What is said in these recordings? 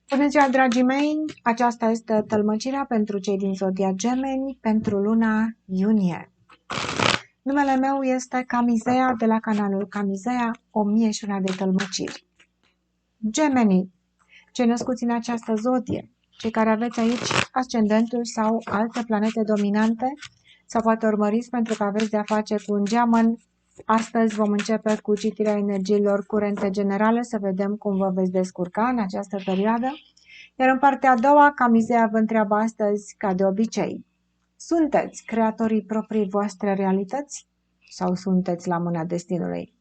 Bună ziua, dragii mei! Aceasta este tălmăcirea pentru cei din zodia Gemeni pentru luna iunie. Numele meu este Camizea de la canalul Camizea, 1001 de tălmăciri. Gemeni, cei născuți în această zodie, cei care aveți aici ascendentul sau alte planete dominante, sau poate urmăriți pentru că aveți de-a face cu un geamăn. Astăzi vom începe cu citirea energiilor curente generale, să vedem cum vă veți descurca în această perioadă. Iar în partea a doua, Camizea vă întreabă astăzi, ca de obicei, sunteți creatorii proprii voastre realități sau sunteți la mâna destinului?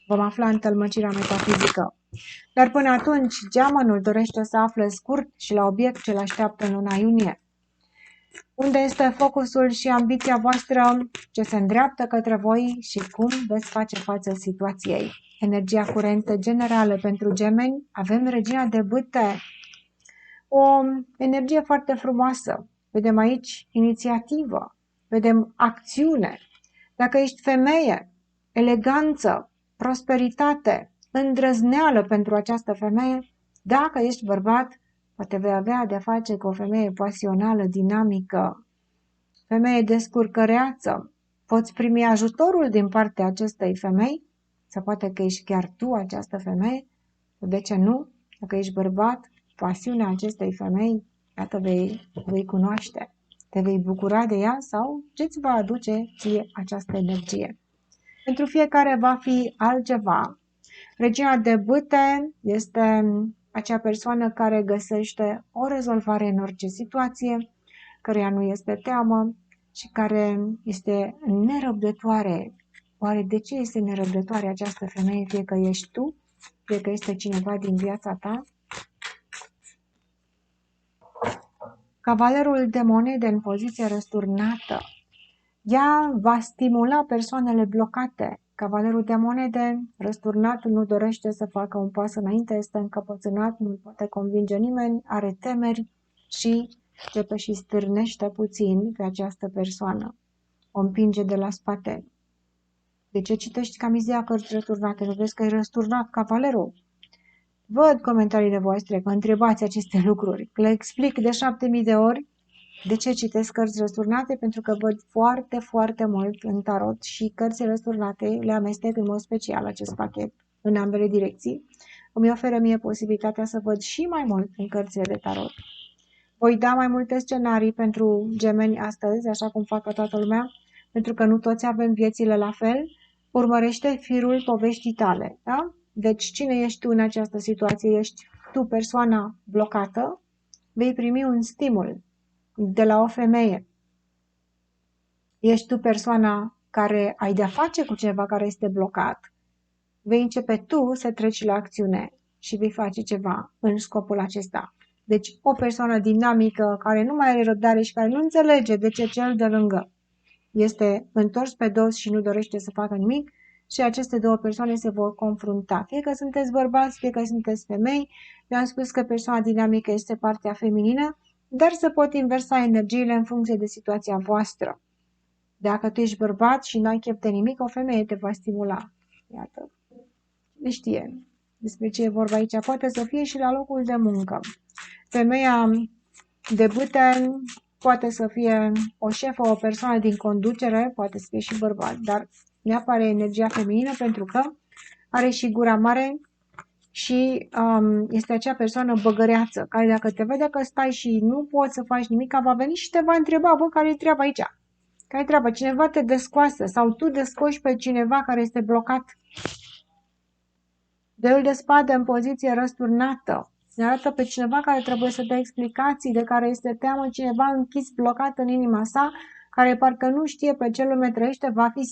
Vom afla în tălmăcirea metafizică. Dar până atunci, geamănul dorește să afle scurt și la obiect ce-l așteaptă în luna iunie. Unde este focusul și ambiția voastră, ce se îndreaptă către voi și cum veți face față situației? Energia curentă generală pentru gemeni, avem regina de bâte, o energie foarte frumoasă. Vedem aici inițiativă, vedem acțiune. Dacă ești femeie, eleganță, prosperitate, îndrăzneală pentru această femeie. Dacă ești bărbat, poate vei avea de-a face cu o femeie pasională, dinamică, femeie descurcăreață. Poți primi ajutorul din partea acestei femei, sau poate că ești chiar tu această femeie, de ce nu? Dacă ești bărbat, pasiunea acestei femei, iată, vei cunoaște, te vei bucura de ea sau ce-ți va aduce ție această energie. Pentru fiecare va fi altceva. Regina de bâte este acea persoană care găsește o rezolvare în orice situație, căreia nu este teamă și care este nerăbdătoare. Oare de ce este nerăbdătoare această femeie? Fie că ești tu, fie că este cineva din viața ta. Cavalerul de monede în poziție răsturnată. Ea va stimula persoanele blocate. Cavalerul de monede răsturnat nu dorește să facă un pas înainte, este încăpățânat, nu poate convinge nimeni, are temeri și începe și stârnește puțin pe această persoană. O împinge de la spate. De ce citești Camizea cărți răsturnate? Nu vezi că e răsturnat cavalerul? Văd comentariile voastre că întrebați aceste lucruri. Le explic de 7000 de ori. De ce citesc cărți răsturnate? Pentru că văd foarte, foarte mult în tarot și cărțile răsturnate le amestec în mod special acest pachet în ambele direcții. Îmi oferă mie posibilitatea să văd și mai mult în cărțile de tarot. Voi da mai multe scenarii pentru gemeni astăzi, așa cum fac toată lumea, pentru că nu toți avem viețile la fel. Urmărește firul poveștii tale, da? Deci cine ești tu în această situație? Ești tu persoana blocată? Vei primi un stimul de la o femeie. Ești tu persoana care ai de-a face cu cineva care este blocat. Vei începe tu să treci la acțiune și vei face ceva în scopul acesta. Deci o persoană dinamică care nu mai are răbdare și care nu înțelege de ce cel de lângă este întors pe dos și nu dorește să facă nimic și aceste două persoane se vor confrunta. Fie că sunteți bărbați, fie că sunteți femei, eu am spus că persoana dinamică este partea feminină, dar se pot inversa energiile în funcție de situația voastră. Dacă tu ești bărbat și n-ai chef de nimic, o femeie te va stimula. Iată. Ne știe despre ce e vorba aici. Poate să fie și la locul de muncă. Femeia de bâte poate să fie o șefă, o persoană din conducere, poate să fie și bărbat, dar ne apare energia feminină pentru că are și gura mare și este acea persoană băgăreață, care dacă te vede că stai și nu poți să faci nimic, va veni și te va întreba, bă, care-i treaba aici? Care-i treaba? Cineva te descoasă sau tu descoși pe cineva care este blocat. Deul de spade în poziție răsturnată. Ne arată pe cineva care trebuie să dea explicații, de care este teamă, cineva închis, blocat în inima sa, care parcă nu știe pe ce lume trăiește, va fi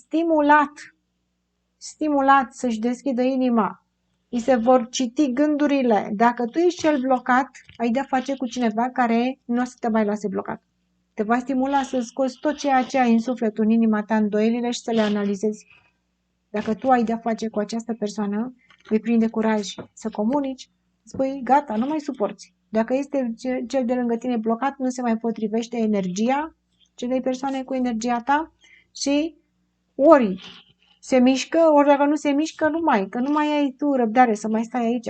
stimulat să-și deschidă inima. Îi se vor citi gândurile. Dacă tu ești cel blocat, ai de-a face cu cineva care nu o să te mai lase blocat. Te va stimula să scoți tot ceea ce ai în sufletul, în inima ta, îndoielile și să le analizezi. Dacă tu ai de-a face cu această persoană, vei prinde curaj să comunici, spui, gata, nu mai suporți. Dacă este cel de lângă tine blocat, nu se mai potrivește energia celei persoane cu energia ta și ori se mișcă, ori dacă nu se mișcă, nu mai, că nu mai ai tu răbdare să mai stai aici.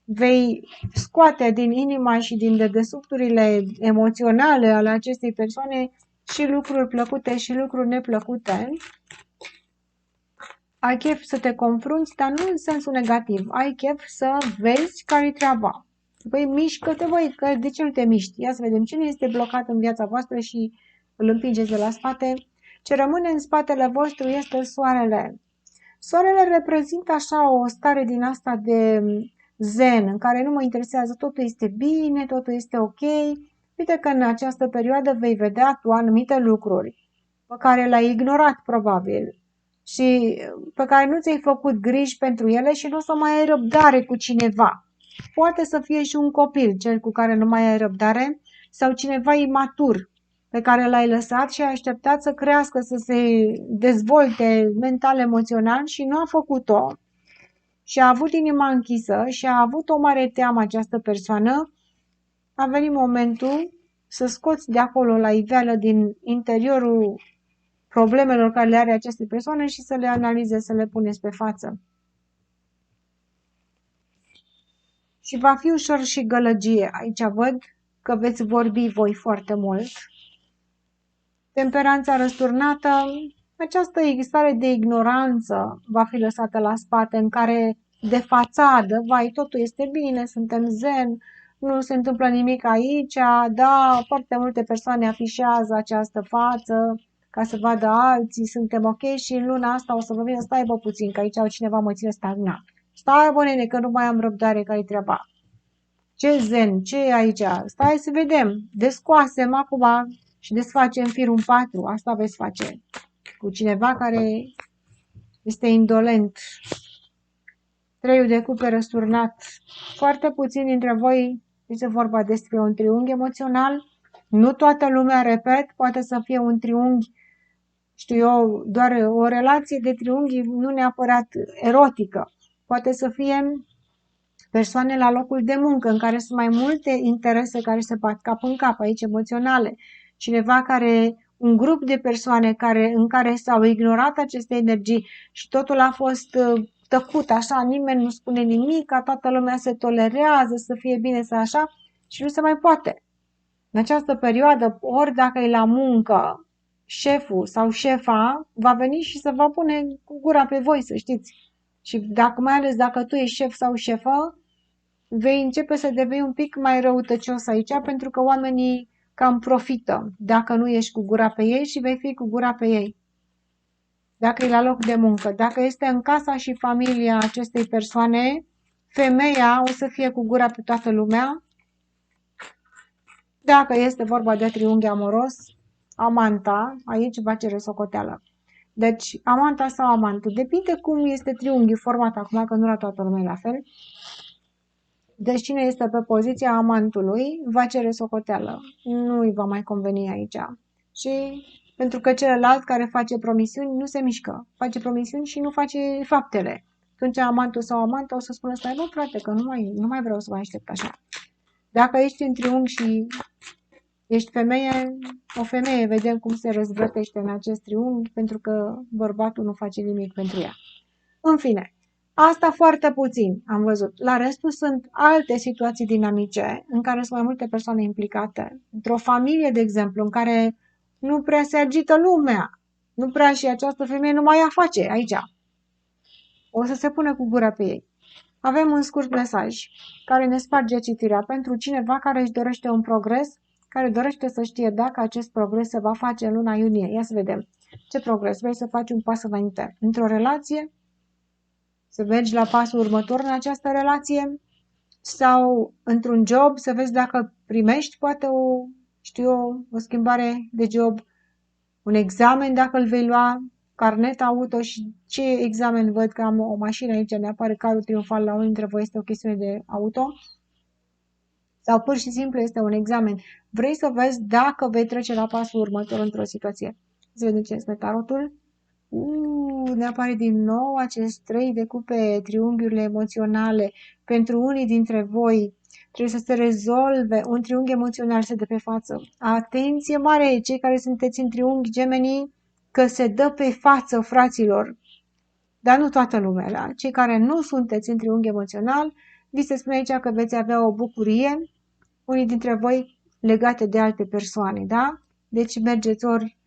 vei scoate din inima și din dedesubturile emoționale ale acestei persoane și lucruri plăcute și lucruri neplăcute. Ai chef să te confrunți, dar nu în sensul negativ. Ai chef să vezi care-i treaba. Băi, mișcă-te, băi, că de ce nu te miști? Ia să vedem cine este blocat în viața voastră și îl împingeți de la spate. Ce rămâne în spatele vostru este soarele. Soarele reprezintă așa o stare din asta de zen, în care nu mă interesează, totul este bine, totul este ok. Uite că în această perioadă vei vedea tu anumite lucruri pe care le-ai ignorat probabil și pe care nu ți-ai făcut griji pentru ele și nu o să mai ai răbdare cu cineva. Poate să fie și un copil, cel cu care nu mai ai răbdare, sau cineva imatur pe care l-ai lăsat și ai așteptat să crească, să se dezvolte mental, emoțional și nu a făcut-o și a avut inima închisă și a avut o mare teamă această persoană, a venit momentul să scoți de acolo la iveală din interiorul problemelor care le are aceste persoane și să le analizezi, să le puneți pe față. Și va fi ușor și gălăgie. Aici văd că veți vorbi voi foarte mult. Temperanța răsturnată, această stare de ignoranță va fi lăsată la spate, în care de fațadă, vai, totul este bine, suntem zen, nu se întâmplă nimic aici, da, foarte multe persoane afișează această față ca să vadă alții, suntem ok și în luna asta o să vă vină, stai bă puțin, că aici cineva mă ține stagnat. Stai bă nene, că nu mai am răbdare, că-i treaba. Ce zen, ce e aici? Stai să vedem. Descoasem acum și desfacem firul 4. Asta veți face cu cineva care este indolent. 3 de cupe răsturnat. Foarte puțini dintre voi este vorba despre un triunghi emoțional. Nu toată lumea, repet, poate să fie un triunghi, știu eu, doar o relație de triunghi, nu neapărat erotică. Poate să fie persoane la locul de muncă, în care sunt mai multe interese care se bat cap în cap, aici emoționale. Cineva care, un grup de persoane în care s-au ignorat aceste energii și totul a fost tăcut, așa, nimeni nu spune nimic, toată lumea se tolerează, să fie bine, să așa, și nu se mai poate. În această perioadă, ori dacă e la muncă, șeful sau șefa va veni și se va pune cu gura pe voi, să știți. Și dacă, mai ales dacă tu ești șef sau șefă, vei începe să devii un pic mai răutăcios aici, pentru că oamenii cam profită dacă nu ești cu gura pe ei și vei fi cu gura pe ei. Dacă e la loc de muncă, dacă este în casa și familia acestei persoane, femeia o să fie cu gura pe toată lumea. Dacă este vorba de triunghi amoros, amanta, aici va cere socoteală. Deci, amanta sau amantul, depinde cum este triunghiul format acum, că nu la toată lumea la fel. Deci cine este pe poziția amantului va cere socoteală. Nu îi va mai conveni aici. Și pentru că celălalt care face promisiuni nu se mișcă. Face promisiuni și nu face faptele. Atunci amantul sau amanta o să spună, stai bă frate, că nu mai vreau să mai aștept așa. Dacă ești în triunghi și ești femeie, o femeie, vedem cum se răzvrătește în acest triunghi, pentru că bărbatul nu face nimic pentru ea. În fine, asta foarte puțin am văzut. La restul sunt alte situații dinamice în care sunt mai multe persoane implicate. Într-o familie, de exemplu, în care nu prea se agită lumea, nu prea și această femeie nu mai ia face aici. O să se pună cu gura pe ei. Avem un scurt mesaj care ne sparge citirea pentru cineva care își dorește un progres, care dorește să știe dacă acest progres se va face în luna iunie. Ia să vedem. Ce progres? Vrei să faci un pas înainte? Într-o relație? Să mergi la pasul următor în această relație? Sau într-un job să vezi dacă primești poate o schimbare de job, un examen dacă îl vei lua, carnet auto și ce examen văd că am o mașină aici, ne apare carul triumfal la unul dintre voi, este o chestiune de auto? Sau pur și simplu este un examen. Vrei să vezi dacă vei trece la pasul următor într-o situație. Să vedem ce este tarotul. Ne apare din nou acest 3 de cupe, triunghiurile emoționale. Pentru unii dintre voi trebuie să se rezolve un triunghi emoțional, se dă pe față. Atenție mare, cei care sunteți în triunghi gemenii, că se dă pe față, fraților. Dar nu toată lumea, da? Cei care nu sunteți în triunghi emoțional, Vi se spune aici că veți avea o bucurie, unii dintre voi legate de alte persoane, da? Deci mergeți ori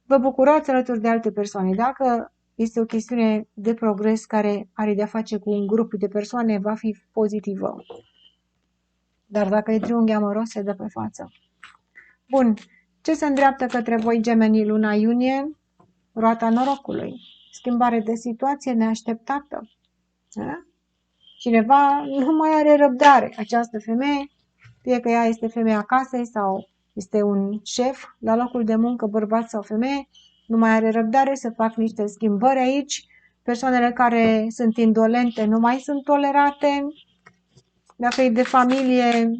vă bucurați alături de alte persoane. Dacă este o chestiune de progres care are de-a face cu un grup de persoane, va fi pozitivă. Dar dacă e triunghi amoros, se dă pe față. Bun. Ce se îndreaptă către voi, gemenii, luna iunie? Roata norocului. Schimbare de situație neașteptată. Da? Cineva nu mai are răbdare. Această femeie, fie că ea este femeia casei sau este un șef la locul de muncă, bărbat sau femeie, nu mai are răbdare să fac niște schimbări aici. Persoanele care sunt indolente nu mai sunt tolerate. Dacă e de familie,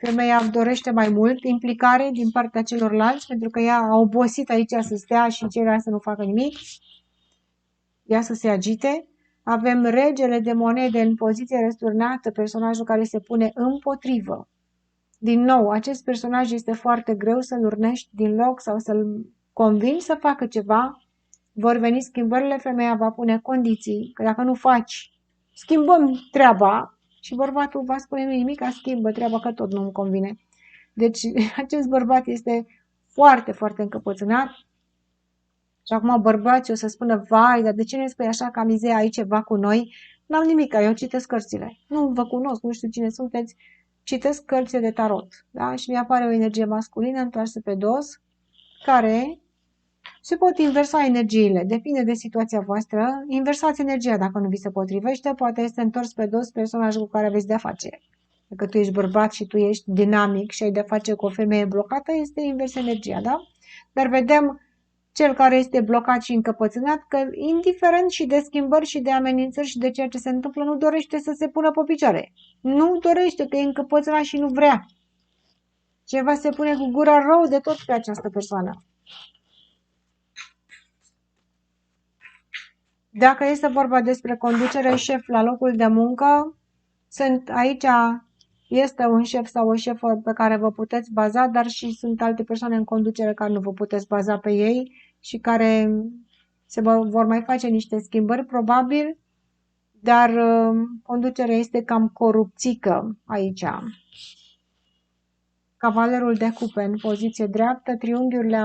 femeia dorește mai mult implicare din partea celorlalți, pentru că ea a obosit aici să stea și ceilalți să nu facă nimic. Ea să se agite. Avem regele de monede în poziție răsturnată, personajul care se pune împotrivă. Din nou, acest personaj este foarte greu să-l urnești din loc sau să-l convingi să facă ceva. Vor veni schimbările, femeia va pune condiții, că dacă nu faci, schimbăm treaba și bărbatul va spune nu nimic, schimbă treaba că tot nu-mi convine. Deci acest bărbat este foarte, foarte încăpățânat. Și acum bărbații o să spună, vai, dar de ce ne spui așa că Amizea ai ceva cu noi? N-am nimic, eu citesc cărțile. Nu vă cunosc, nu știu cine sunteți. Citesc cărțile de tarot. Da? Și mi apare o energie masculină întoarsă pe dos, care se pot inversa energiile. Depinde de situația voastră. Inversați energia dacă nu vi se potrivește. Poate este întors pe dos personajul cu care aveți de-a face. Dacă tu ești bărbat și tu ești dinamic și ai de-a face cu o femeie blocată, este invers energia, da? Dar vedem cel care este blocat și încăpățânat, că indiferent și de schimbări și de amenințări și de ceea ce se întâmplă, nu dorește să se pună pe picioare. Nu dorește, că e încăpățânat și nu vrea. Ceva se pune cu gura rău de tot pe această persoană. Dacă este vorba despre conducere șef la locul de muncă, aici este un șef sau o șefă pe care vă puteți baza, dar și sunt alte persoane în conducere care nu vă puteți baza pe ei și care vor mai face niște schimbări, probabil, dar conducerea este cam corupțică aici. Cavalerul de cupe în poziție dreaptă, triunghiurile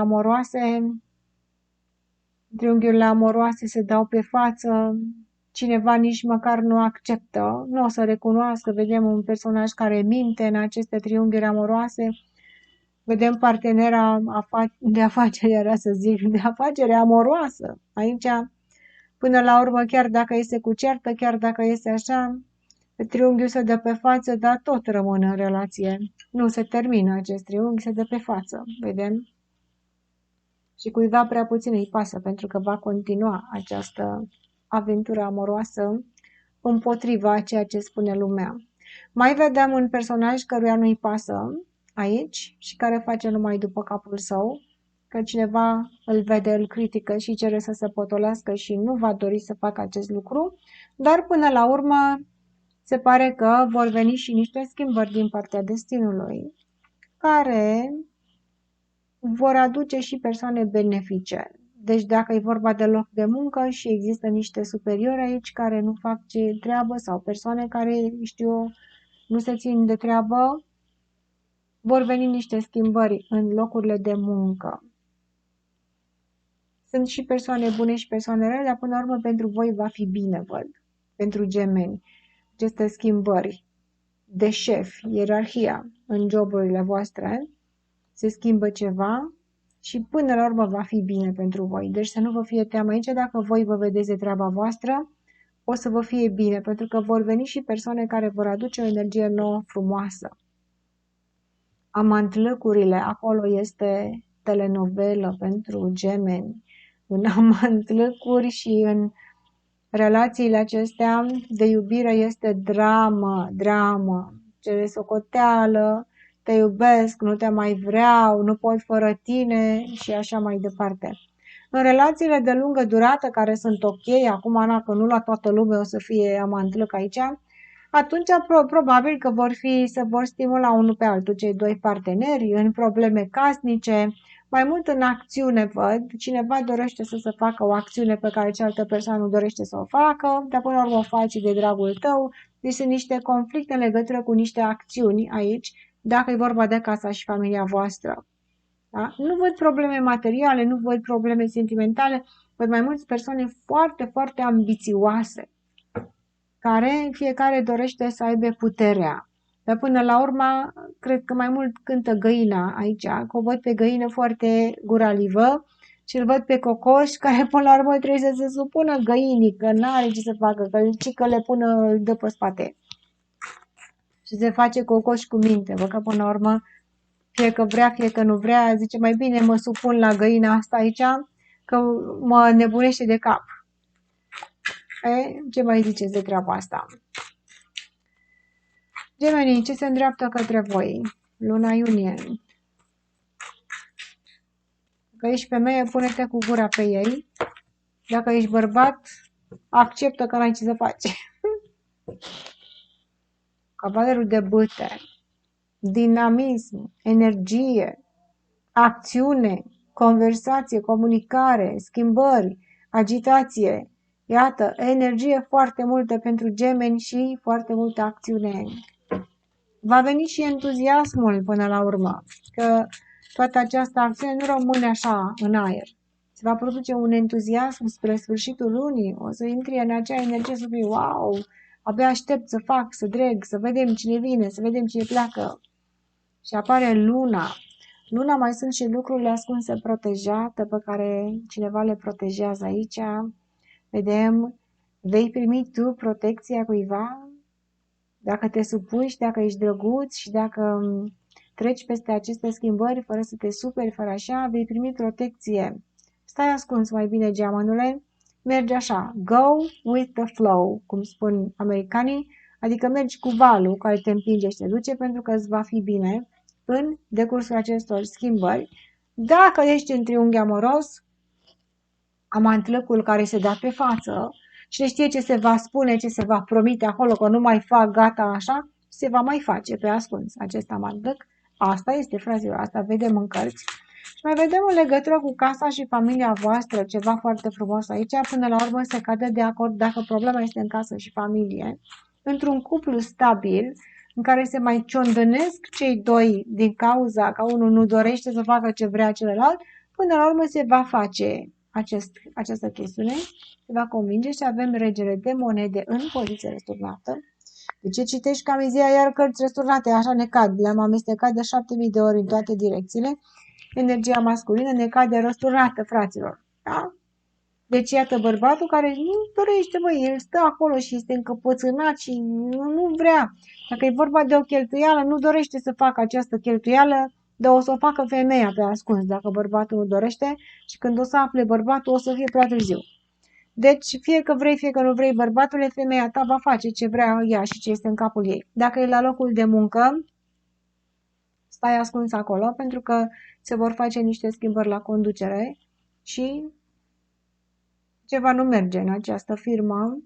amoroase se dau pe față, cineva nici măcar nu acceptă, nu o să recunoască, vedem un personaj care minte în aceste triunghiuri amoroase, vedem partenera de afacere, de afacere amoroasă. Aici, până la urmă, chiar dacă este cu ceartă, chiar dacă este așa, triunghiul se dă pe față, dar tot rămâne în relație. Nu se termină acest triunghi, se dă pe față, vedem? Și cuiva prea puțin îi pasă, pentru că va continua această aventură amoroasă împotriva a ceea ce spune lumea. Mai vedem un personaj căruia nu-i pasă aici și care face numai după capul său, că cineva îl vede, îl critică și cere să se potolească și nu va dori să facă acest lucru, dar până la urmă se pare că vor veni și niște schimbări din partea destinului, care vor aduce și persoane benefice. Deci dacă e vorba de loc de muncă și există niște superiori aici care nu fac ce treabă sau persoane care, știu, nu se țin de treabă, vor veni niște schimbări în locurile de muncă. Sunt și persoane bune și persoane rele, dar până la urmă pentru voi va fi bine, văd, pentru gemeni. Aceste schimbări de șef, ierarhia în joburile voastre, se schimbă ceva și până la urmă va fi bine pentru voi. Deci să nu vă fie teamă aici, dacă voi vă vedeți de treaba voastră, o să vă fie bine, pentru că vor veni și persoane care vor aduce o energie nouă, frumoasă. Amantlăcurile, acolo este telenovelă pentru gemeni. În amantlăcuri și în relațiile acestea de iubire este dramă, cere socoteală, te iubesc, nu te mai vreau, nu pot fără tine și așa mai departe. În relațiile de lungă durată, care sunt ok, acum că nu la toată lumea o să fie amantlăc aici, atunci probabil că se vor stimula unul pe altul cei doi parteneri în probleme casnice, mai mult în acțiune văd, cineva dorește să se facă o acțiune pe care cealaltă persoană nu dorește să o facă, dar până la urmă o faci de dragul tău. Deci sunt niște conflicte în legătură cu niște acțiuni aici, dacă e vorba de casa și familia voastră. Da? Nu văd probleme materiale, nu văd probleme sentimentale, văd mai multe persoane foarte, foarte ambițioase, care fiecare dorește să aibă puterea. Dar până la urmă, cred că mai mult cântă găina aici, că o văd pe găină foarte guralivă și îl văd pe cocoș, care până la urmă trebuie să se supună găinii, că n-are ce să facă, că le pună, îl dă pe spate. Și se face cocoș cu minte, văd că până la urmă, fie că vrea, fie că nu vrea, zice mai bine mă supun la găina asta aici, că mă nebunește de cap. Ce mai ziceți de treaba asta? Gemenii, ce se îndreaptă către voi? Luna iunie. Dacă ești femeie, pune-te cu gura pe ei. Dacă ești bărbat, acceptă că n-ai ce să faci. Cavalerul de bâte. Dinamism, energie, acțiune, conversație, comunicare, schimbări, agitație. Iată, energie foarte multă pentru gemeni și foarte multă acțiune. Va veni și entuziasmul până la urmă, că toată această acțiune nu rămâne așa în aer. Se va produce un entuziasm spre sfârșitul lunii, o să intri în acea energie să fii, wow, abia aștept să fac, să dreg, să vedem cine vine, să vedem cine pleacă. Și apare luna. Luna mai sunt și lucrurile ascunse protejate pe care cineva le protejează aici. Vedem, vei primi tu protecția cuiva? Dacă te supui și dacă ești drăguț și dacă treci peste aceste schimbări fără să te superi, fără așa, vei primi protecție. Stai ascuns mai bine, geamănule. Mergi așa, go with the flow, cum spun americanii, adică mergi cu valul care te împinge și te duce pentru că îți va fi bine în decursul acestor schimbări. Dacă ești în triunghi amoros, amantlăcul care se dă pe față, cine știe ce se va spune, ce se va promite acolo, că nu mai fac, gata, așa, se va mai face pe ascuns acest amantlăc. Asta este, fraților, asta vedem în cărți. Și mai vedem în legătură cu casa și familia voastră, ceva foarte frumos aici, până la urmă se cade de acord dacă problema este în casă și familie. Într-un cuplu stabil, în care se mai ciondănesc cei doi din cauza că unul nu dorește să facă ce vrea celălalt, până la urmă se va face această chestiune, se va convinge și avem regele de monede în poziție răsturnată. De ce citești camizia iar cărți răsturnate? Așa ne cad. Le-am amestecat de 7000 de ori în toate direcțiile. Energia masculină ne cade răsturnată, fraților. Da? Deci iată bărbatul care nu dorește, băi, el stă acolo și este încăpățânat și nu vrea. Dacă e vorba de o cheltuială, nu dorește să facă această cheltuială, dar o să o facă femeia pe ascuns, dacă bărbatul nu dorește, și când o să afle bărbatul, o să fie prea târziu. Deci, fie că vrei, fie că nu vrei, bărbatule, femeia ta va face ce vrea ea și ce este în capul ei. Dacă e la locul de muncă, stai ascuns acolo, pentru că se vor face niște schimbări la conducere și ceva nu merge în această firmă.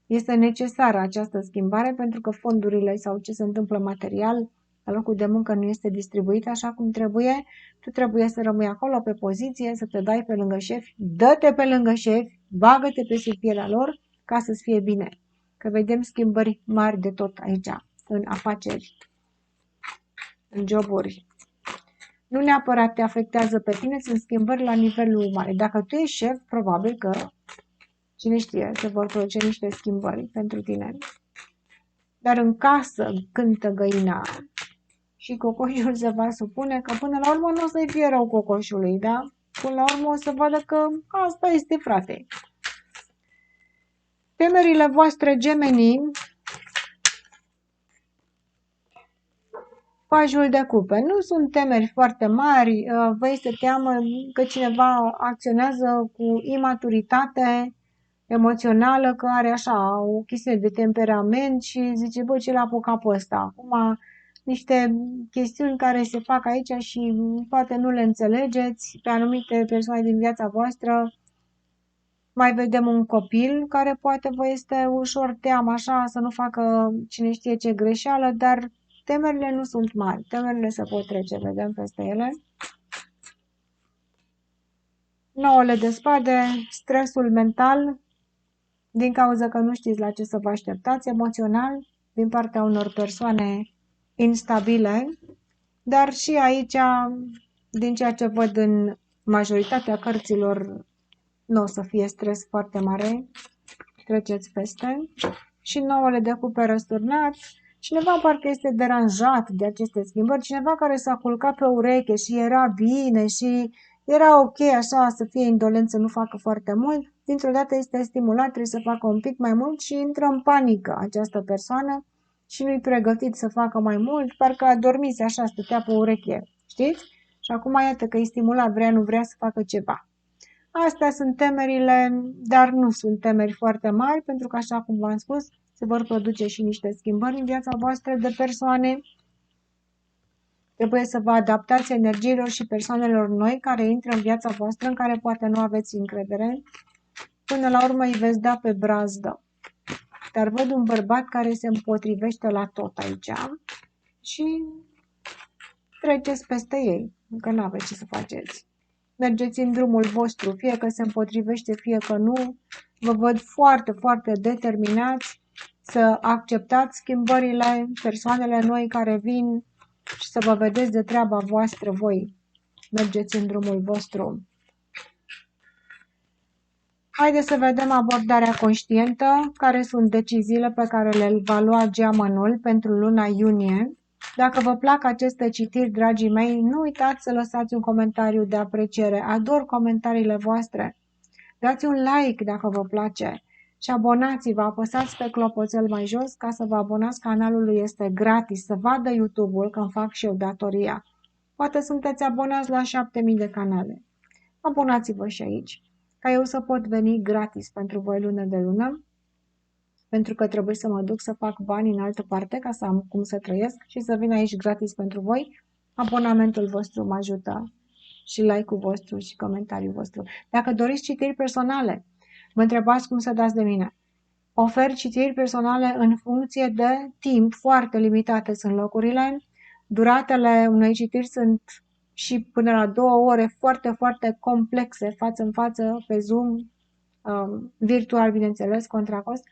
Este necesară această schimbare pentru că fondurile sau ce se întâmplă material la locul de muncă nu este distribuit așa cum trebuie. Tu trebuie să rămâi acolo pe poziție, să te dai pe lângă șefi, dă-te pe lângă șefi, bagă-te pe sub pielea lor ca să-ți fie bine. Că vedem schimbări mari de tot aici, în afaceri, în joburi. Nu neapărat te afectează pe tine, sunt schimbări la nivelul mare. Dacă tu ești șef, probabil că cine știe, se vor produce niște schimbări pentru tine. Dar în casă cântă găina și cocoșul se va supune că până la urmă nu o să-i fie rău cocoșului, da? Până la urmă o să vadă că asta este, frate. Temerile voastre, gemenii, pajul de cupe. Nu sunt temeri foarte mari, vă este teamă că cineva acționează cu imaturitate emoțională, că are așa o chestie de temperament și zice, bă, ce l-a apucat pe ăsta? Acum, niște chestiuni care se fac aici și poate nu le înțelegeți pe anumite persoane din viața voastră. Mai vedem un copil care poate vă este ușor teamă așa să nu facă cine știe ce greșeală, dar temerile nu sunt mari. Temerile se pot trece, vedem peste ele. Nouăle de spade, stresul mental, din cauza că nu știți la ce să vă așteptați emoțional, din partea unor persoane instabile, dar și aici, din ceea ce văd în majoritatea cărților, nu o să fie stres foarte mare, treceți peste. Și nouăle de cupe răsturnat, cineva parcă este deranjat de aceste schimbări, cineva care s-a culcat pe ureche și era bine și era ok așa să fie indolent, să nu facă foarte mult, dintr-o dată este stimulat, trebuie să facă un pic mai mult și intră în panică această persoană și nu-i pregătit să facă mai mult, parcă a dormit așa, stătea pe ureche, știți? Și acum iată că e stimulat, vrea, nu vrea să facă ceva. Astea sunt temerile, dar nu sunt temeri foarte mari, pentru că, așa cum v-am spus, se vor produce și niște schimbări în viața voastră de persoane. Trebuie să vă adaptați energiilor și persoanelor noi care intră în viața voastră, în care poate nu aveți încredere. Până la urmă îi veți da pe brazdă. Dar văd un bărbat care se împotrivește la tot aici și treceți peste ei, încă nu aveți ce să faceți. Mergeți în drumul vostru, fie că se împotrivește, fie că nu. Vă văd foarte, foarte determinați să acceptați schimbările, persoanele noi care vin și să vă vedeți de treaba voastră voi. Mergeți în drumul vostru. Haideți să vedem abordarea conștientă, care sunt deciziile pe care le va lua geamănul pentru luna iunie. Dacă vă plac aceste citiri, dragii mei, nu uitați să lăsați un comentariu de apreciere. Ador comentariile voastre. Dați un like dacă vă place și abonați-vă, apăsați pe clopoțel mai jos ca să vă abonați canalului, este gratis, să vadă YouTube-ul când fac și eu datoria. Poate sunteți abonați la 7000 de canale. Abonați-vă și aici, ca eu să pot veni gratis pentru voi lună de lună, pentru că trebuie să mă duc să fac bani în altă parte ca să am cum să trăiesc și să vin aici gratis pentru voi. Abonamentul vostru mă ajută și like-ul vostru și comentariul vostru. Dacă doriți citiri personale, mă întrebați cum să dați de mine. Ofer citiri personale în funcție de timp, foarte limitate sunt locurile. Duratele unei citiri sunt și până la 2 ore foarte, foarte complexe, față în față, pe Zoom, virtual, bineînțeles, contra cost.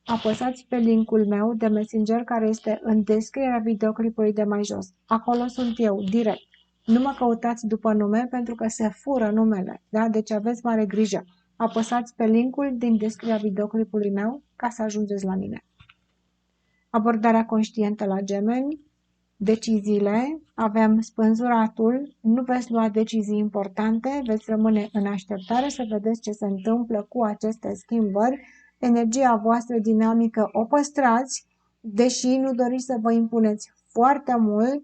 Apăsați pe linkul meu de Messenger care este în descrierea videoclipului de mai jos. Acolo sunt eu, direct. Nu mă căutați după nume pentru că se fură numele, da? Deci aveți mare grijă. Apăsați pe linkul din descrierea videoclipului meu ca să ajungeți la mine. Abordarea conștientă la gemeni, deciziile, avem spânzuratul, nu veți lua decizii importante, veți rămâne în așteptare să vedeți ce se întâmplă cu aceste schimbări. Energia voastră dinamică o păstrați, deși nu doriți să vă impuneți foarte mult,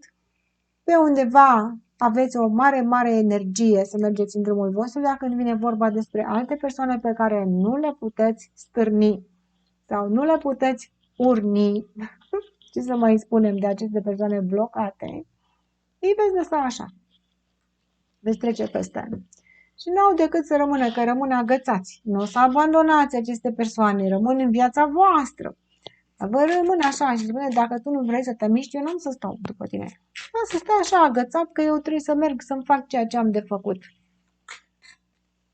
pe undeva aveți o mare, mare energie să mergeți în drumul vostru, dar când vine vorba despre alte persoane pe care nu le puteți stârni sau nu le puteți urni, ce să mai spunem de aceste persoane blocate, îi veți lăsa așa. Veți trece peste. Și nu au decât să rămână, că rămân agățați. Nu o să abandonați aceste persoane, rămân în viața voastră. Vă rămân așa și spune, dacă tu nu vrei să te miști, eu nu am să stau după tine. Am să stai așa agățat că eu trebuie să merg să-mi fac ceea ce am de făcut.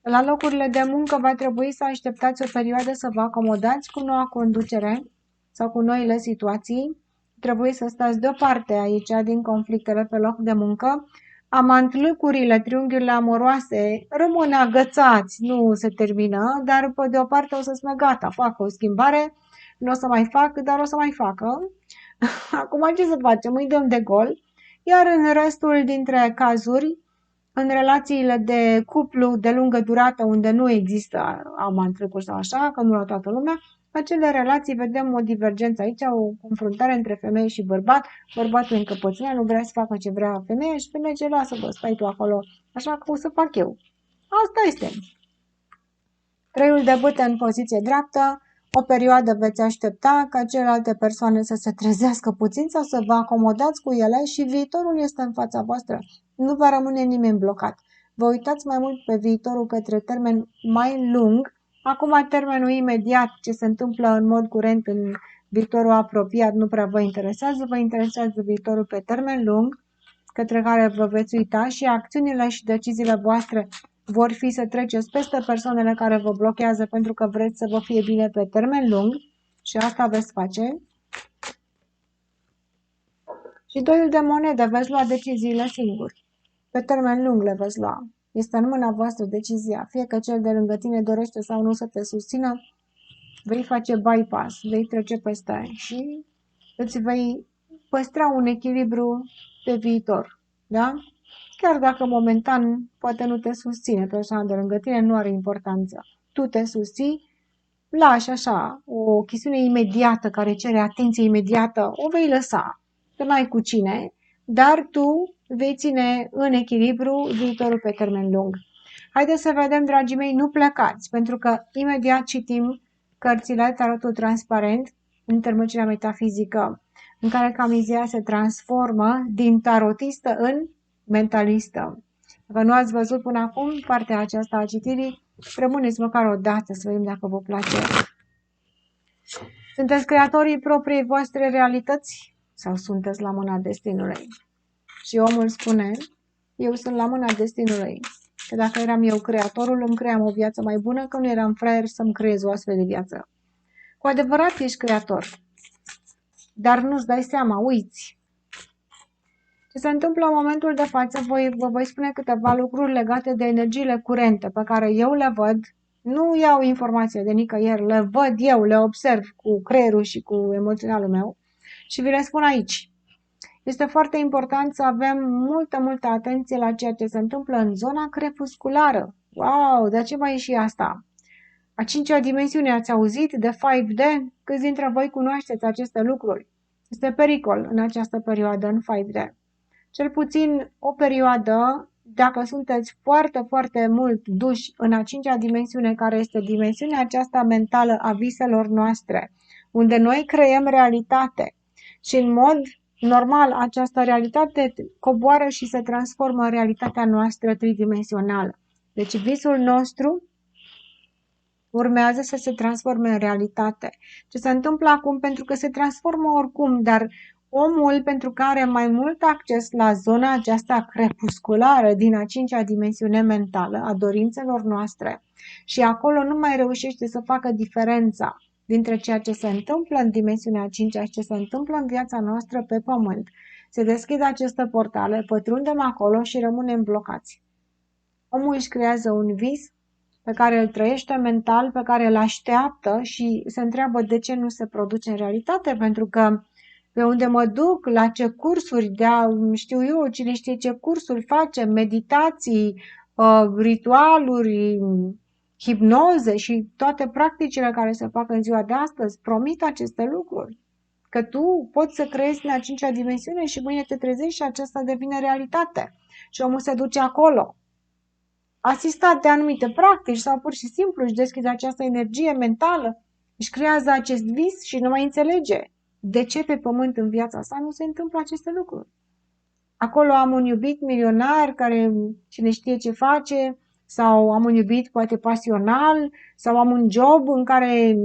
La locurile de muncă va trebui să așteptați o perioadă să vă acomodați cu noua conducere sau cu noile situații. Trebuie să stați deoparte aici din conflictele pe loc de muncă. Amantlâcurile, triunghiurile amoroase rămân agățați, nu se termină, dar pe de o parte o să spună gata, fac o schimbare, nu o să mai fac, dar o să mai facă. Acum ce să facem? Îi dăm de gol. Iar în restul dintre cazuri, în relațiile de cuplu de lungă durată, unde nu există amantlâcuri sau așa, că nu la toată lumea, acele relații vedem o divergență aici, o confruntare între femeie și bărbat. Bărbatul e încăpățânat, nu vrea să facă ce vrea femeia și femeia ce lasă, bă, stai tu acolo, așa că o să fac eu. Asta este. Treiul de bâte în poziție dreaptă, o perioadă veți aștepta ca celelalte persoane să se trezească puțin sau să vă acomodați cu ele și viitorul este în fața voastră. Nu va rămâne nimeni blocat. Vă uitați mai mult pe viitorul către termen mai lung. Acum termenul imediat, ce se întâmplă în mod curent în viitorul apropiat, nu prea vă interesează. Vă interesează viitorul pe termen lung, către care vă veți uita și acțiunile și deciziile voastre vor fi să treceți peste persoanele care vă blochează pentru că vreți să vă fie bine pe termen lung și asta veți face. Și doiul de monede, veți lua deciziile singuri. Pe termen lung le veți lua. Este în mâna voastră decizia. Fie că cel de lângă tine dorește sau nu să te susțină, vei face bypass, vei trece peste și îți vei păstra un echilibru pe viitor. Da? Chiar dacă momentan poate nu te susține persoana de lângă tine, nu are importanță. Tu te susții, lași așa o chestiune imediată care cere atenție imediată, o vei lăsa, că n-ai cu cine, dar tu vei ține în echilibru viitorul pe termen lung. Haideți să vedem, dragii mei, nu plecați, pentru că imediat citim cărțile Tarotul Transparent, Intermăcirea Metafizică, în care Camizia se transformă din tarotistă în mentalistă. Dacă nu ați văzut până acum partea aceasta a citirii, rămâneți măcar o dată să vedem dacă vă place. Sunteți creatorii propriei voastre realități sau sunteți la mâna destinului? Și omul spune, eu sunt la mâna destinului. Că dacă eram eu creatorul, îmi cream o viață mai bună, că nu eram fraier să-mi creez o astfel de viață. Cu adevărat ești creator, dar nu-ți dai seama, uiți. Ce se întâmplă în momentul de față, vă voi spune câteva lucruri legate de energiile curente pe care eu le văd. Nu iau informație de nicăieri, le văd eu, le observ cu creierul și cu emoționalul meu și vi le spun aici. Este foarte important să avem multă atenție la ceea ce se întâmplă în zona crepusculară. Wow, de ce mai e și asta? A cincea dimensiune, ați auzit de 5D? Câți dintre voi cunoașteți aceste lucruri? Este pericol în această perioadă în 5D. Cel puțin o perioadă, dacă sunteți foarte mult duși în a cincea dimensiune, care este dimensiunea aceasta mentală a viselor noastre, unde noi creăm realitate și în mod normal această realitate coboară și se transformă în realitatea noastră tridimensională. Deci visul nostru urmează să se transforme în realitate. Ce se întâmplă acum? Pentru că se transformă oricum, dar omul, pentru că are mai mult acces la zona aceasta crepusculară din a cincea dimensiune mentală a dorințelor noastre și acolo nu mai reușește să facă diferența dintre ceea ce se întâmplă în dimensiunea a cincea și ce se întâmplă în viața noastră pe pământ. Se deschid aceste portale, pătrundem acolo și rămânem blocați. Omul își creează un vis pe care îl trăiește mental, pe care îl așteaptă și se întreabă de ce nu se produce în realitate, pentru că pe unde mă duc, la ce cursuri, știu eu, cine știe ce cursuri facem, meditații, ritualuri, hipnoze și toate practicile care se fac în ziua de astăzi, promit aceste lucruri. Că tu poți să creezi în a cincea dimensiune și mâine te trezești și aceasta devine realitate. Și omul se duce acolo. Asistat de anumite practici sau pur și simplu își deschide această energie mentală, își creează acest vis și nu mai înțelege de ce pe pământ în viața sa nu se întâmplă aceste lucruri. Acolo am un iubit milionar care cine știe ce face, sau am un iubit poate pasional, sau am un job în care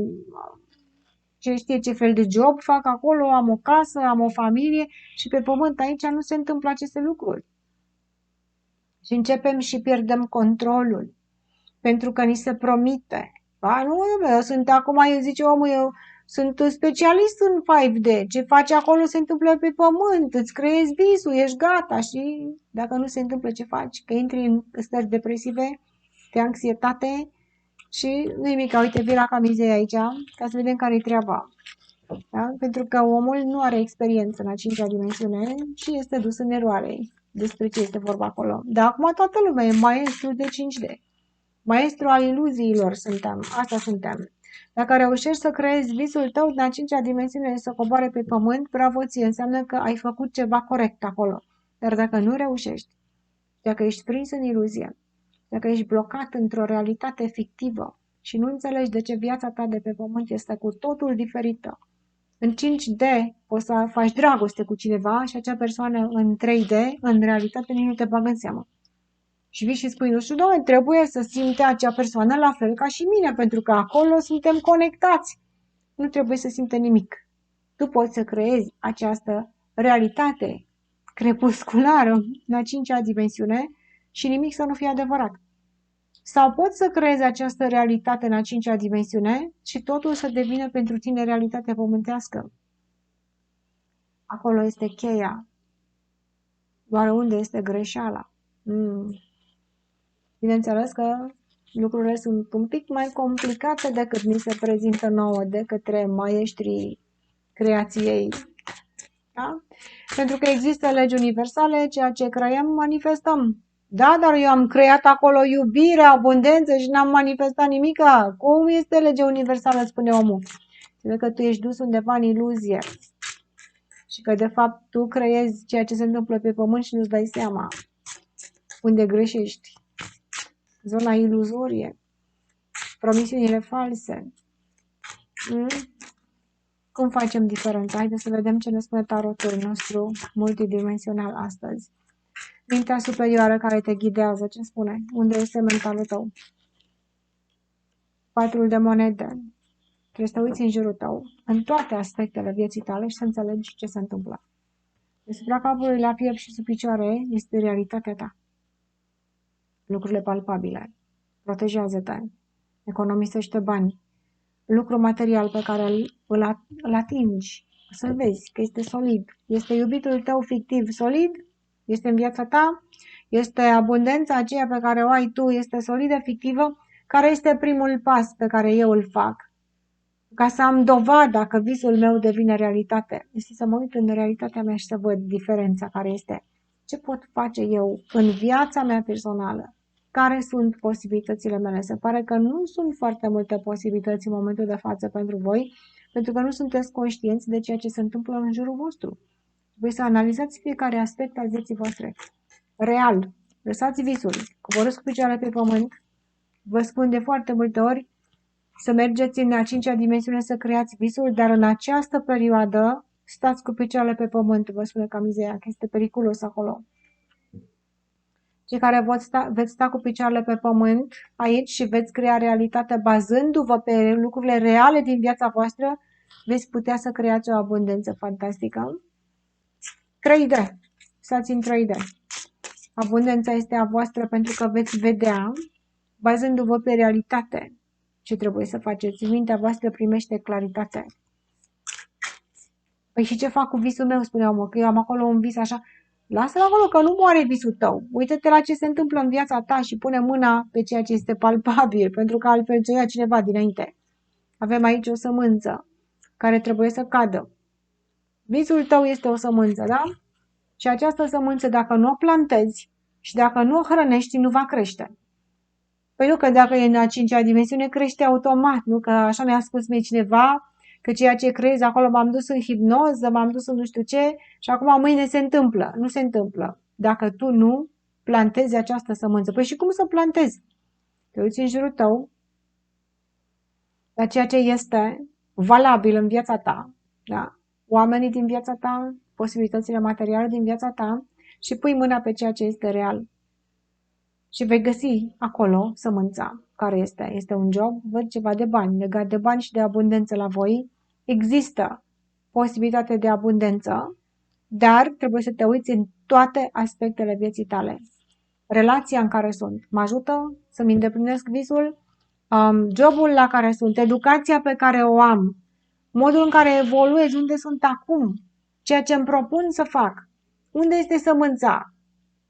cine știe ce fel de job fac acolo, am o casă, am o familie și pe pământ aici nu se întâmplă aceste lucruri. Și începem și pierdem controlul, pentru că ni se promite. Ba, nu, eu sunt acum, eu zice omul, eu sunt specialist în 5D. Ce faci acolo se întâmplă pe pământ, îți creezi visul, ești gata și dacă nu se întâmplă ce faci, că intri în stări depresive, de anxietate și nu nimic. Uite, vii la Camizei aici, ca să vedem care-i treaba. Da? Pentru că omul nu are experiență în a cincea dimensiune și este dus în eroare. Despre ce este vorba acolo. Dar acum toată lumea e maestru de 5D. Maestru al iluziilor suntem. Asta suntem. Dacă reușești să creezi visul tău din a cincea dimensiune să coboare pe pământ, bravo ție, înseamnă că ai făcut ceva corect acolo. Dar dacă nu reușești, dacă ești prins în iluzie, dacă ești blocat într-o realitate fictivă și nu înțelegi de ce viața ta de pe pământ este cu totul diferită, în 5D poți să faci dragoste cu cineva și acea persoană în 3D, în realitate, nici nu te bagă în seamă. Și vii și spui, nu știu, doamne, trebuie să simte acea persoană la fel ca și mine, pentru că acolo suntem conectați. Nu trebuie să simte nimic. Tu poți să creezi această realitate crepusculară în a cincea dimensiune și nimic să nu fie adevărat. Sau poți să creezi această realitate în a cincea dimensiune și totul să devină pentru tine realitate pământească. Acolo este cheia. Doar unde este greșeala? Bineînțeles că lucrurile sunt un pic mai complicate decât ni se prezintă nouă de către maestrii creației. Da? Pentru că există legi universale, ceea ce creăm, manifestăm. Da, dar eu am creat acolo iubire, abundență și n-am manifestat nimica. Cum este legea universală, spune omul? Spune că tu ești dus undeva în iluzie. Și că, de fapt, tu creezi ceea ce se întâmplă pe pământ și nu-ți dai seama unde greșești. Zona iluzorie. Promisiunile false. Cum facem diferența? Haideți să vedem ce ne spune tarotul nostru multidimensional astăzi. Mintea superioară care te ghidează, ce spune? Unde este mentalul tău? Patrul de monede. Trebuie să te uiți în jurul tău, în toate aspectele vieții tale și să înțelegi ce se întâmplă. Deasupra capului, la piept și sub picioare este realitatea ta. Lucrurile palpabile. Protejează-te. Economisește bani. Lucru material pe care îl atingi. Să-l vezi că este solid. Este iubitul tău fictiv solid? Este în viața ta? Este abundența aceea pe care o ai tu? Este solidă, fictivă? Care este primul pas pe care eu îl fac? Ca să am dovada că visul meu devine realitate. Este să mă uit în realitatea mea și să văd diferența care este. Ce pot face eu în viața mea personală? Care sunt posibilitățile mele? Se pare că nu sunt foarte multe posibilități în momentul de față pentru voi, pentru că nu sunteți conștienți de ceea ce se întâmplă în jurul vostru. Voi să analizați fiecare aspect al vieții voastre. Real. Lăsați visul. Coborâți cu picioarele pe pământ. Vă spun de foarte multe ori să mergeți în a cincea dimensiune să creați visul, dar în această perioadă stați cu picioarele pe pământ. Vă spune Camizeia că este periculos acolo. Cei care veți sta cu picioarele pe pământ aici și veți crea realitate bazându-vă pe lucrurile reale din viața voastră, veți putea să creați o abundență fantastică. 3D. Stați în 3D. Abundența este a voastră pentru că veți vedea, bazându-vă pe realitate, ce trebuie să faceți. Mintea voastră primește claritate. Păi și ce fac cu visul meu, spunea omul, că eu am acolo un vis așa. Lasă-l acolo că nu moare visul tău. Uită-te la ce se întâmplă în viața ta și pune mâna pe ceea ce este palpabil, pentru că altfel ce ia cineva dinainte. Avem aici o sămânță care trebuie să cadă. Visul tău este o sămânță, da? Și această sămânță, dacă nu o plantezi și dacă nu o hrănești, nu va crește. Păi nu că dacă e în a cincea dimensiune, crește automat, nu? Că așa mi-a spus mie cineva, că ceea ce crezi acolo m-am dus în hipnoză, m-am dus în nu știu ce și acum mâine se întâmplă. Nu se întâmplă. Dacă tu nu plantezi această sămânță. Păi și cum să plantezi? Te uiți în jurul tău la ceea ce este valabil în viața ta, da? Oamenii din viața ta, posibilitățile materiale din viața ta și pui mâna pe ceea ce este real. Și vei găsi acolo sămânța care este. Este un job, văd ceva de bani, legat de bani și de abundență la voi. Există posibilitate de abundență, dar trebuie să te uiți în toate aspectele vieții tale. Relația în care sunt mă ajută să-mi îndeplinesc visul, jobul la care sunt, educația pe care o am, modul în care evoluez, unde sunt acum, ceea ce îmi propun să fac, unde este sămânța.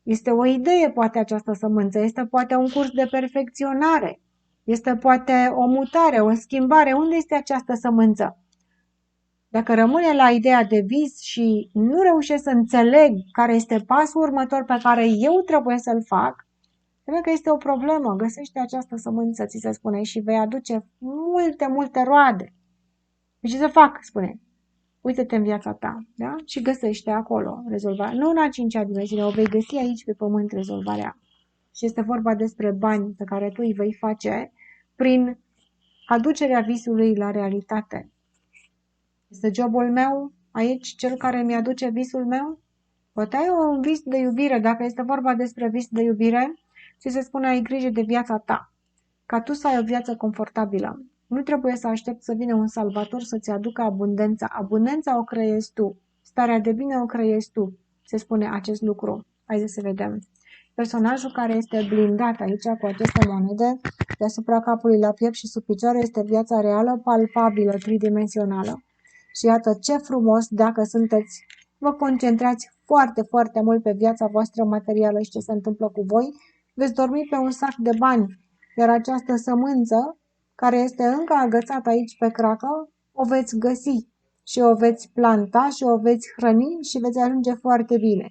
Este o idee, poate, această sămânță, este poate un curs de perfecționare, este poate o mutare, o schimbare. Unde este această sămânță? Dacă rămâne la ideea de vis și nu reușesc să înțeleg care este pasul următor pe care eu trebuie să-l fac, cred că este o problemă. Găsește această sămânță, ți se spune, și vei aduce multe, multe roade. Și ce să fac, spune? Uită-te în viața ta, da? Și găsește acolo rezolvarea. Nu în a cincea dimensiune, o vei găsi aici pe pământ rezolvarea. Și este vorba despre bani pe care tu îi vei face prin aducerea visului la realitate. Este jobul meu aici, cel care mi-aduce visul meu? Poate ai un vis de iubire, dacă este vorba despre vis de iubire, ți se spune ai grijă de viața ta, ca tu să ai o viață confortabilă. Nu trebuie să aștepți să vină un salvator să-ți aducă abundența. Abundența o creezi tu. Starea de bine o creezi tu. Se spune acest lucru. Haideți să vedem. Personajul care este blindat aici cu aceste monede deasupra capului la piept și sub picioare este viața reală, palpabilă, tridimensională. Și iată ce frumos dacă sunteți, vă concentrați foarte, foarte mult pe viața voastră materială și ce se întâmplă cu voi, veți dormi pe un sac de bani, iar această sămânță, care este încă agățată aici pe cracă, o veți găsi și o veți planta și o veți hrăni și veți ajunge foarte bine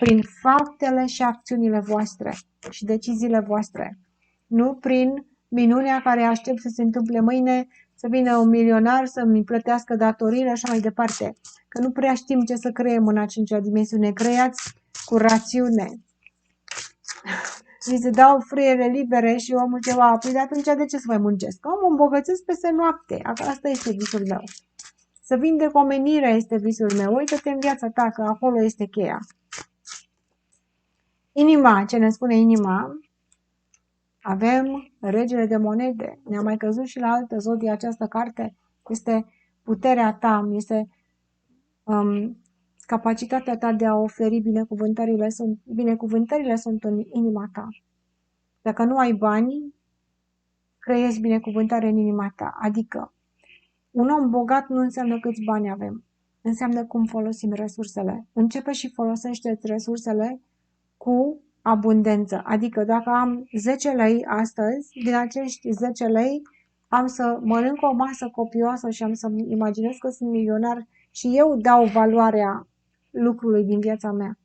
prin faptele și acțiunile voastre și deciziile voastre, nu prin minunea care aștept să se întâmple mâine, să vină un milionar să-mi plătească datoriile și așa mai departe. Că nu prea știm ce să creăm în a cincea dimensiune. Creați cu rațiune. Și se dau frâiere libere și omul ceva, păi de atunci de ce să mai muncesc? Mă îmbogățesc peste noapte. Asta este visul meu. Să vindec omenirea este visul meu. Uită-te în viața ta, că acolo este cheia. Inima, ce ne spune inima? Avem regele de monede. Ne-a mai căzut și la altă zodie această carte. Este puterea ta, este capacitatea ta de a oferi binecuvântările sunt în inima ta. Dacă nu ai bani, creezi binecuvântare în inima ta. Adică, un om bogat nu înseamnă câți bani avem. Înseamnă cum folosim resursele. Începe și folosește-ți resursele cu abundență. Adică dacă am 10 lei astăzi, din acești 10 lei am să mănânc o masă copioasă și am să-mi imaginez că sunt milionar și eu dau valoarea lucrului din viața mea.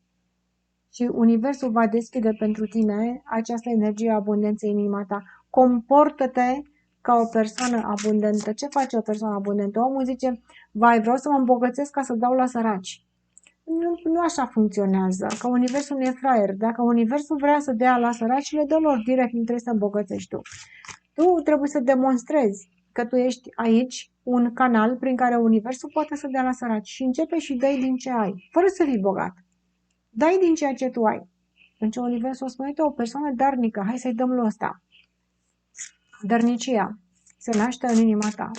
Și universul va deschide pentru tine această energie a abundenței în inima ta. Comportă-te ca o persoană abundentă. Ce face o persoană abundentă? Omul zice, vai, vreau să mă îmbogățesc ca să dau la săraci. Nu așa funcționează, că universul nu e fraier. Dacă universul vrea să dea la săraci, le dă lor direct, nu trebuie să îmbogățești tu. Tu trebuie să demonstrezi că tu ești aici un canal prin care universul poate să dea la săraci și începe și dai din ce ai, fără să fii bogat. Dai din ceea ce tu ai. Deci universul spune, o persoană darnică, hai să-i dăm lui ăsta. Dărnicia se naște în inima ta.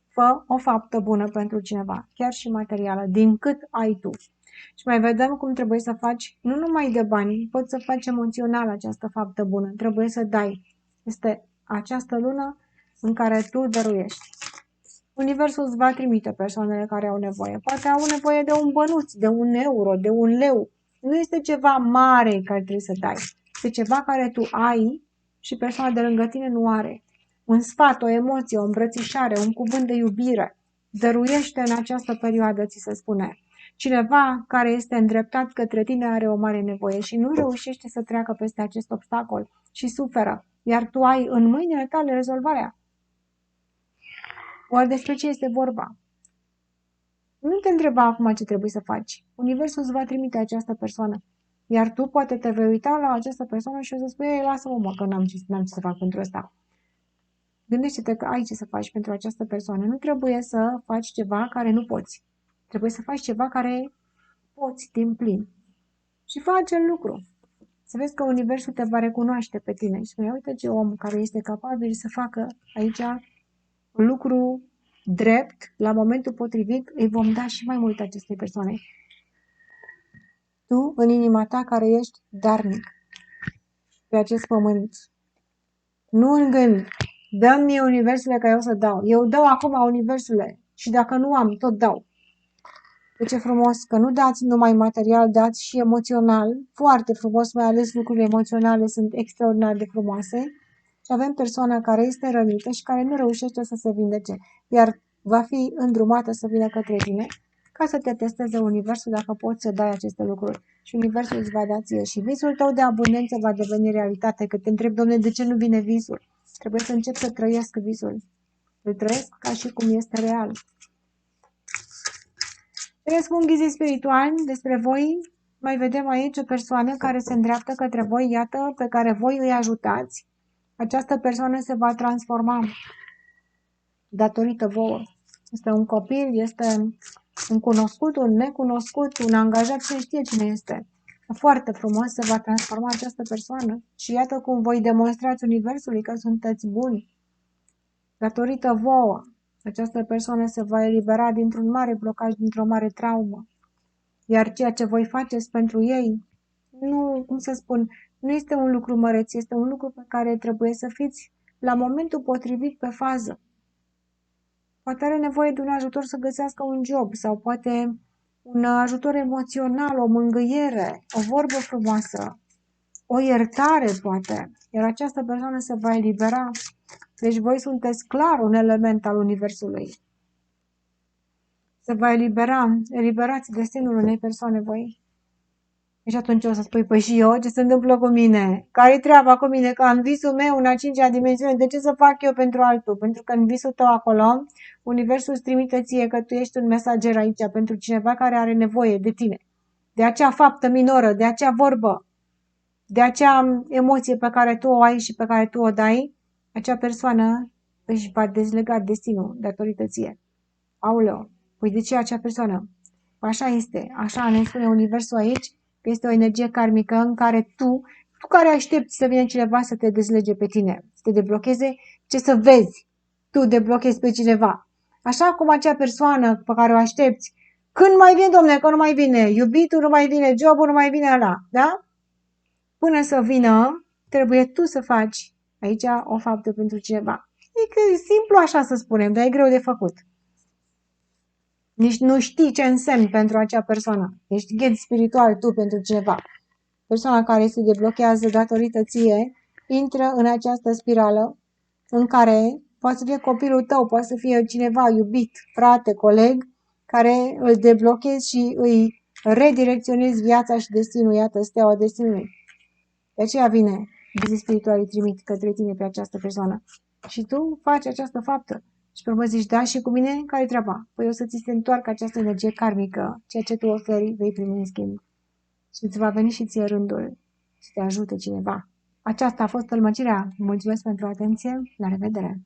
Fă o faptă bună pentru cineva, chiar și materială, din cât ai tu. Și mai vedem cum trebuie să faci, nu numai de bani, poți să faci emoțional această faptă bună. Trebuie să dai. Este această lună în care tu dăruiești. Universul îți va trimite persoanele care au nevoie. Poate au nevoie de un bănuț, de un euro, de un leu. Nu este ceva mare care trebuie să dai. Este ceva care tu ai și persoana de lângă tine nu are. Un sfat, o emoție, o îmbrățișare, un cuvânt de iubire. Dăruiește în această perioadă, ți se spune. Cineva care este îndreptat către tine are o mare nevoie și nu reușește să treacă peste acest obstacol și suferă, iar tu ai în mâinile tale rezolvarea. Oare despre ce este vorba? Nu te întreba acum ce trebuie să faci. Universul îți va trimite această persoană. Iar tu poate te vei uita la această persoană și o să spui, ei, lasă-mă, mă, că n-am ce să fac pentru asta. Gândește-te că ai ce să faci pentru această persoană. Nu trebuie să faci ceva care nu poți. Trebuie să faci ceva care poți din plin. Și fă acel lucru. Să vezi că universul te va recunoaște pe tine. Și spune, uite ce om care este capabil să facă aici un lucru drept, la momentul potrivit, îi vom da și mai mult acestei persoane. Tu, în inima ta, care ești darnic pe acest pământ, nu în gând, dă-mi mie universule ca eu să dau. Eu dau acum universule și dacă nu am, tot dau. De ce frumos că nu dați numai material, dați și emoțional. Foarte frumos, mai ales lucrurile emoționale sunt extraordinar de frumoase. Și avem persoana care este rănită și care nu reușește să se vindece. Iar va fi îndrumată să vină către tine ca să te testeze universul dacă poți să dai aceste lucruri. Și universul îți va da ție. Și visul tău de abundență va deveni realitate. Că te întreb, Doamne, de ce nu vine visul? Trebuie să încep să trăiesc visul. Îl trăiesc ca și cum este real. Trăiesc un ghizii spiritual despre voi. Mai vedem aici o persoană care se îndreaptă către voi, iată, pe care voi îi ajutați. Această persoană se va transforma datorită vouă. Este un copil, este un cunoscut, un necunoscut, un angajat, cine știe cine este. Foarte frumos se va transforma această persoană. Și iată cum voi demonstrați universului că sunteți buni. Datorită vouă, această persoană se va elibera dintr-un mare blocaj, dintr-o mare traumă. Iar ceea ce voi faceți pentru ei, nu, cum să spun, Nu este un lucru măreț, este un lucru pe care trebuie să fiți la momentul potrivit pe fază. Poate are nevoie de un ajutor să găsească un job sau poate un ajutor emoțional, o mângâiere, o vorbă frumoasă, o iertare poate, iar această persoană se va elibera. Deci voi sunteți clar un element al Universului. Se va elibera, eliberați destinul unei persoane voi. Și atunci o să spui, păi și eu, ce se întâmplă cu mine? Care-i treaba cu mine? Că am visul meu în a cincea dimensiune, de ce să fac eu pentru altul? Pentru că în visul tău acolo, Universul îți trimite ție că tu ești un mesager aici pentru cineva care are nevoie de tine. De acea faptă minoră, de acea vorbă, de acea emoție pe care tu o ai și pe care tu o dai, acea persoană își va dezlega destinul datorită ție. Aoleo, păi de ce acea persoană? Așa este, așa ne spune Universul aici, că este o energie karmică în care tu care aștepți să vină cineva să te dezlege pe tine, să te deblocheze, ce să vezi, tu deblochezi pe cineva. Așa cum acea persoană pe care o aștepți, când mai vine, domnule, că nu mai vine, iubitul nu mai vine, jobul nu mai vine ăla, da? Până să vină, trebuie tu să faci aici o faptă pentru cineva. E simplu așa să spunem, dar e greu de făcut. Nici nu știi ce însemn pentru acea persoană. Ești ghid spiritual tu pentru cineva. Persoana care se deblochează datorită ție intră în această spirală în care poate să fie copilul tău, poate să fie cineva iubit, frate, coleg, care îl deblochezi și îi redirecționezi viața și destinul, iată, steaua destinului. De aceea vine ghizii spirituali trimit către tine pe această persoană. Și tu faci această faptă. Și pe urmă zici, da, și cu mine care-i treaba? Păi o să ți se întoarcă această energie karmică, ceea ce tu oferi, vei primi în schimb. Și îți va veni și ție rândul să te ajute cineva. Aceasta a fost tălmăcirea. Mulțumesc pentru atenție. La revedere!